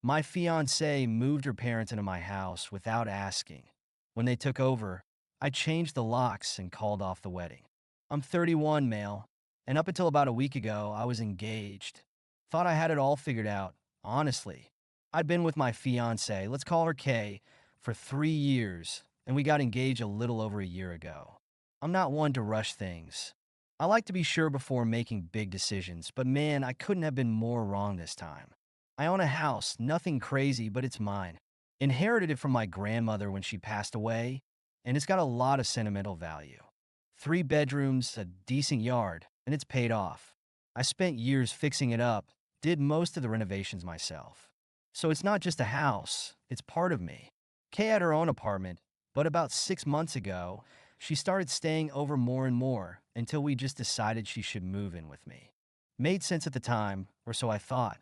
My fiancée moved her parents into my house without asking. When they took over, I changed the locks and called off the wedding. I'm 31, male, and up until about a week ago, I was engaged. Thought I had it all figured out, honestly. I'd been with my fiancée, let's call her Kay, for 3 years, and we got engaged a little over a year ago. I'm not one to rush things. I like to be sure before making big decisions, but man, I couldn't have been more wrong this time. I own a house, nothing crazy, but it's mine. Inherited it from my grandmother when she passed away, and it's got a lot of sentimental value. 3 bedrooms, a decent yard, and it's paid off. I spent years fixing it up, did most of the renovations myself. So it's not just a house, it's part of me. Kay had her own apartment, but about 6 months ago, she started staying over more and more until we just decided she should move in with me. Made sense at the time, or so I thought.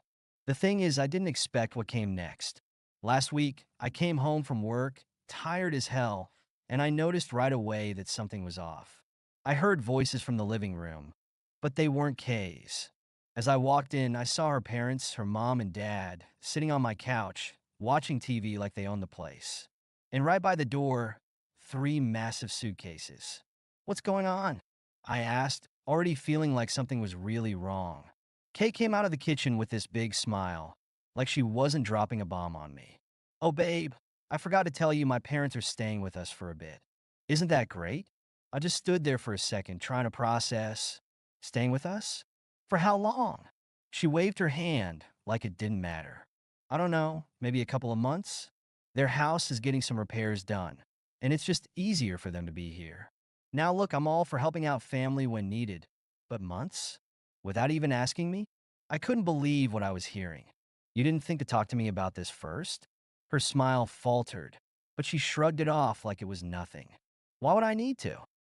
The thing is, I didn't expect what came next. Last week, I came home from work, tired as hell, and I noticed right away that something was off. I heard voices from the living room, but they weren't Kay's. As I walked in, I saw her parents, her mom and dad, sitting on my couch, watching TV like they owned the place. And right by the door, 3 massive suitcases. What's going on? I asked, already feeling like something was really wrong. Kay came out of the kitchen with this big smile, like she wasn't dropping a bomb on me. Oh, babe, I forgot to tell you my parents are staying with us for a bit. Isn't that great? I just stood there for a second, trying to process. Staying with us? For how long? She waved her hand like it didn't matter. I don't know, maybe a couple of months? Their house is getting some repairs done, and it's just easier for them to be here. Now look, I'm all for helping out family when needed, but months? Without even asking me? I couldn't believe what I was hearing. You didn't think to talk to me about this first? Her smile faltered, but she shrugged it off like it was nothing. Why would I need to?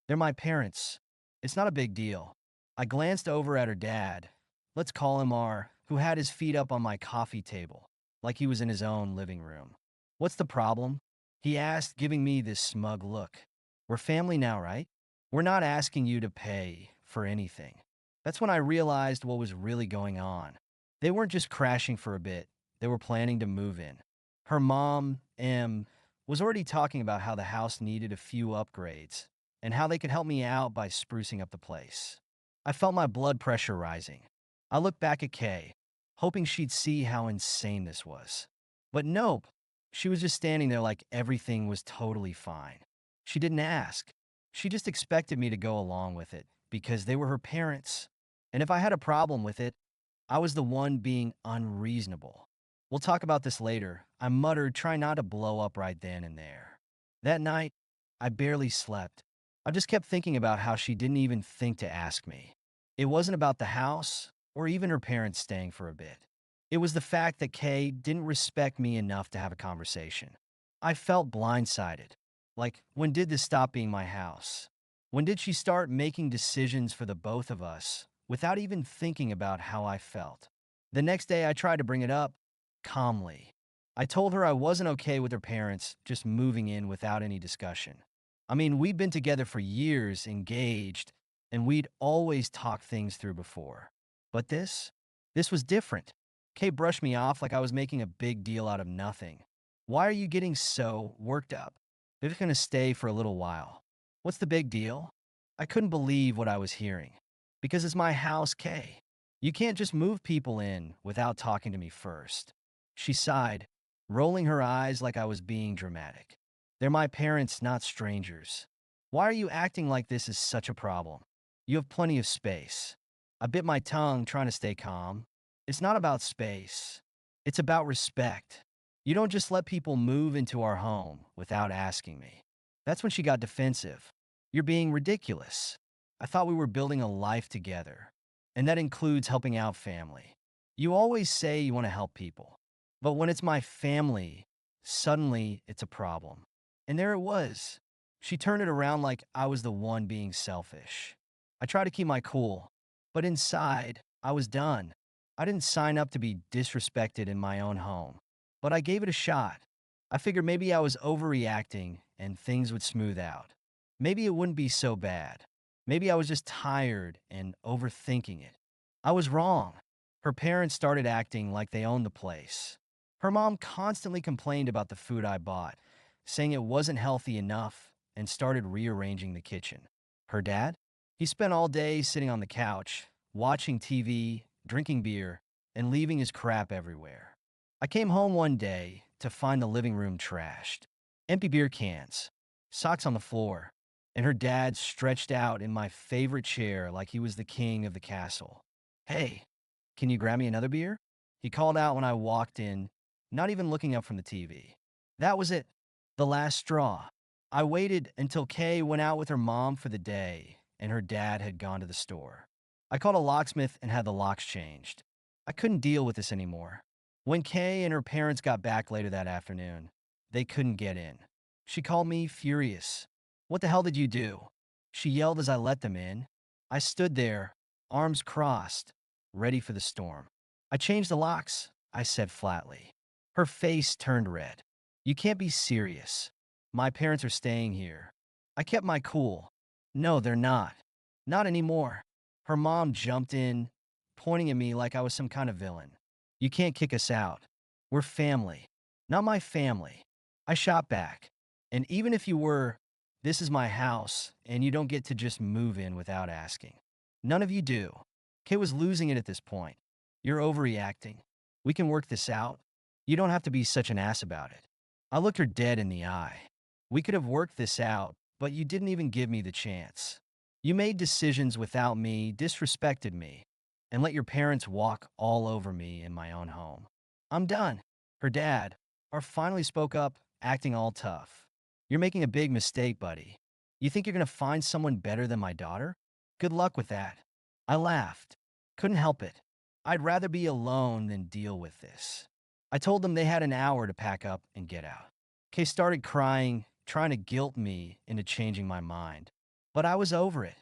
They're my parents. It's not a big deal. I glanced over at her dad, let's call him R, who had his feet up on my coffee table, like he was in his own living room. What's the problem? He asked, giving me this smug look. We're family now, right? We're not asking you to pay for anything. That's when I realized what was really going on. They weren't just crashing for a bit, they were planning to move in. Her mom, M, was already talking about how the house needed a few upgrades and how they could help me out by sprucing up the place. I felt my blood pressure rising. I looked back at Kay, hoping she'd see how insane this was. But nope, she was just standing there like everything was totally fine. She didn't ask. She just expected me to go along with it because they were her parents. And if I had a problem with it, I was the one being unreasonable. We'll talk about this later, I muttered, trying not to blow up right then and there. That night, I barely slept. I just kept thinking about how she didn't even think to ask me. It wasn't about the house or even her parents staying for a bit. It was the fact that Kay didn't respect me enough to have a conversation. I felt blindsided. Like, when did this stop being my house? When did she start making decisions for the both of us without even thinking about how I felt? The next day, I tried to bring it up calmly. I told her I wasn't okay with her parents just moving in without any discussion. I mean, we'd been together for years, engaged, and we'd always talked things through before. But this was different. Kay brushed me off like I was making a big deal out of nothing. Why are you getting so worked up? They're just going to stay for a little while. What's the big deal? I couldn't believe what I was hearing. Because it's my house, Kay. You can't just move people in without talking to me first. She sighed, rolling her eyes like I was being dramatic. They're my parents, not strangers. Why are you acting like this is such a problem? You have plenty of space. I bit my tongue, trying to stay calm. It's not about space. It's about respect. You don't just let people move into our home without asking me. That's when she got defensive. You're being ridiculous. I thought we were building a life together, and that includes helping out family. You always say you want to help people, but when it's my family, suddenly it's a problem. And there it was. She turned it around like I was the one being selfish. I tried to keep my cool, but inside, I was done. I didn't sign up to be disrespected in my own home, but I gave it a shot. I figured maybe I was overreacting and things would smooth out. Maybe it wouldn't be so bad. Maybe I was just tired and overthinking it. I was wrong. Her parents started acting like they owned the place. Her mom constantly complained about the food I bought, saying it wasn't healthy enough, and started rearranging the kitchen. Her dad? He spent all day sitting on the couch, watching TV, drinking beer, and leaving his crap everywhere. I came home one day to find the living room trashed. Empty beer cans, socks on the floor, and her dad stretched out in my favorite chair like he was the king of the castle. "Hey, can you grab me another beer?" He called out when I walked in, not even looking up from the TV. That was it, the last straw. I waited until Kay went out with her mom for the day and her dad had gone to the store. I called a locksmith and had the locks changed. I couldn't deal with this anymore. When Kay and her parents got back later that afternoon, they couldn't get in. She called me furious. "What the hell did you do?" She yelled as I let them in. I stood there, arms crossed, ready for the storm. "I changed the locks," I said flatly. Her face turned red. "You can't be serious. My parents are staying here." I kept my cool. "No, they're not. Not anymore." Her mom jumped in, pointing at me like I was some kind of villain. "You can't kick us out. We're family." "Not my family." I shot back. "And even if you were, this is my house, and you don't get to just move in without asking. None of you do." Kay was losing it at this point. "You're overreacting. We can work this out. You don't have to be such an ass about it." I looked her dead in the eye. "We could have worked this out, but you didn't even give me the chance. You made decisions without me, disrespected me, and let your parents walk all over me in my own home. I'm done." Her dad, finally spoke up, acting all tough. "You're making a big mistake, buddy. You think you're going to find someone better than my daughter? Good luck with that." I laughed. Couldn't help it. I'd rather be alone than deal with this. I told them they had an hour to pack up and get out. Kay started crying, trying to guilt me into changing my mind. But I was over it.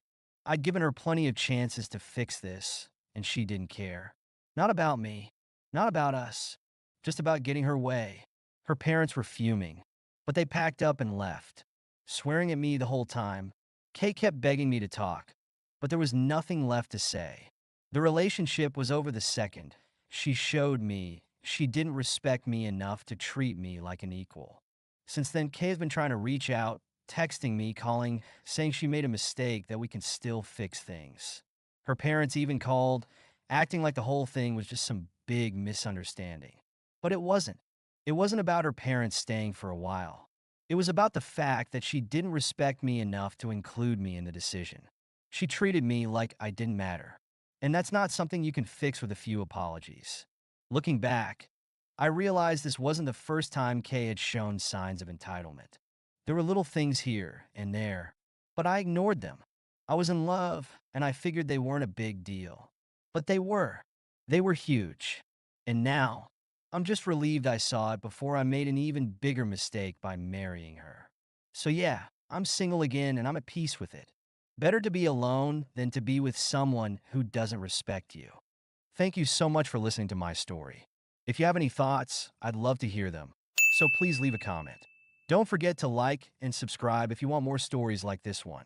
I'd given her plenty of chances to fix this, and she didn't care. Not about me. Not about us. Just about getting her way. Her parents were fuming, but they packed up and left, swearing at me the whole time. Kay kept begging me to talk, but there was nothing left to say. The relationship was over the second she showed me she didn't respect me enough to treat me like an equal. Since then, Kay has been trying to reach out, texting me, calling, saying she made a mistake, that we can still fix things. Her parents even called, acting like the whole thing was just some big misunderstanding. But it wasn't. It wasn't about her parents staying for a while. It was about the fact that she didn't respect me enough to include me in the decision. She treated me like I didn't matter. And that's not something you can fix with a few apologies. Looking back, I realized this wasn't the first time Kay had shown signs of entitlement. There were little things here and there, but I ignored them. I was in love, and I figured they weren't a big deal. But they were. They were huge. And now, I'm just relieved I saw it before I made an even bigger mistake by marrying her. So yeah, I'm single again and I'm at peace with it. Better to be alone than to be with someone who doesn't respect you. Thank you so much for listening to my story. If you have any thoughts, I'd love to hear them. So please leave a comment. Don't forget to like and subscribe if you want more stories like this one.